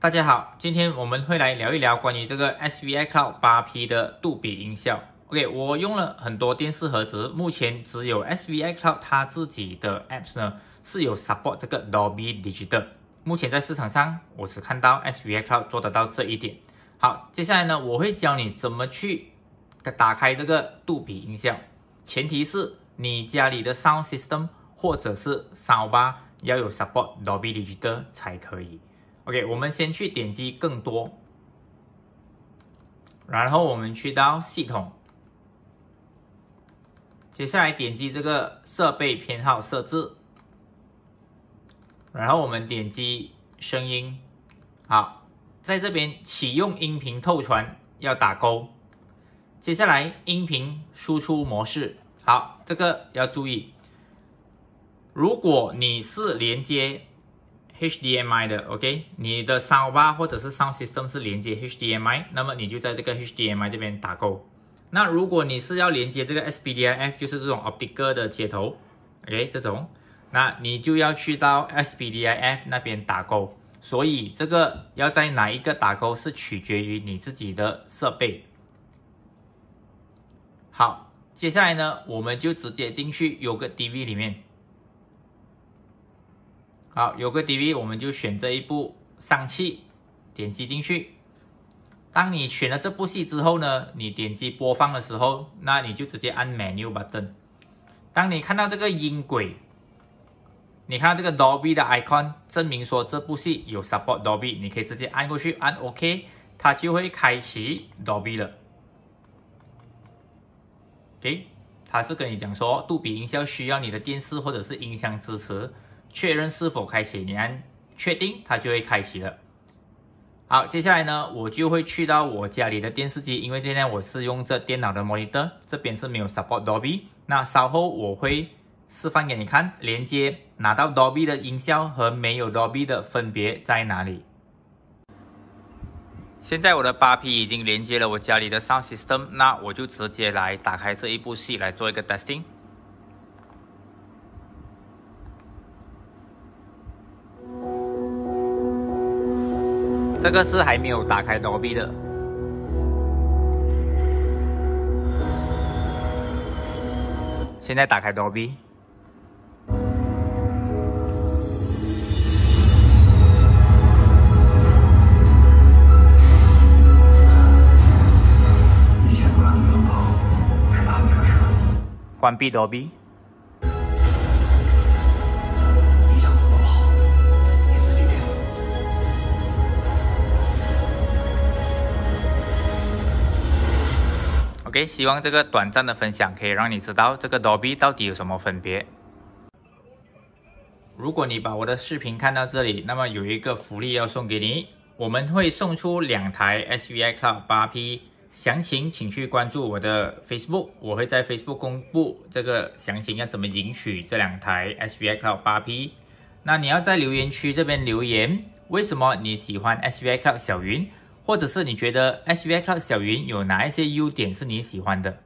大家好，今天我们会来聊一聊关于这个 SVI Cloud 8P 的杜比音效。OK， 我用了很多电视盒子，目前只有 SVI Cloud 它自己的 Apps 呢是有 support 这个 Dolby Digital。目前在市场上，我只看到 SVI Cloud 做得到这一点。好，接下来呢，我会教你怎么去打开这个杜比音效，前提是你家里的 Sound System 或者是 Soundbar 要有 support Dolby Digital 才可以。OK， 我们先去点击更多，然后我们去到系统，接下来点击这个设备偏好设置，然后我们点击声音，好，在这边启用音频透传要打勾，接下来音频输出模式，好，这个要注意，如果你是连接HDMI 的 OK， 你的 Soundbar 或者是 Sound System 是连接 HDMI， 那么你就在这个 HDMI 这边打勾。那如果你是要连接这个 SPDIF， 就是这种 Optical 的接头 OK 这种，那你就要去到 SPDIF 那边打勾。所以这个要在哪一个打勾是取决于你自己的设备。好，接下来呢，我们就直接进去有个 DV 里面。好，有个 DV， 我们就选这一部上气，点击进去。当你选了这部戏之后呢，你点击播放的时候，那你就直接按 Menu Button。当你看到这个音轨，你看到这个 Dolby 的 icon， 证明说这部戏有 support Dolby， 你可以直接按过去，按 OK， 它就会开启 Dolby 了。OK， 它是跟你讲说，杜比音效需要你的电视或者是音箱支持。确认是否开启，你按确定，它就会开启了。好，接下来呢，我就会去到我家里的电视机，因为今天我是用这电脑的 monitor， 这边是没有 support Dolby。那稍后我会示范给你看，连接拿到 Dolby 的音效和没有 Dolby 的分别在哪里。现在我的 8P 已经连接了我家里的 Sound System， 那我就直接来打开这一部戏来做一个 testing。这个是还没有打开 Dolby 的，现在打开 Dolby。关闭 Dolby。OK， 希望这个短暂的分享可以让你知道这个 Dolby 到底有什么分别。如果你把我的视频看到这里，那么有一个福利要送给你，我们会送出2台 SVI Cloud 8P， 详情请去关注我的 Facebook， 我会在 Facebook 公布这个详情要怎么赢取这2台 SVI Cloud 8P。那你要在留言区这边留言，为什么你喜欢 SVI Cloud 小云？或者是你觉得 SVI Cloud 小云有哪一些优点是你喜欢的？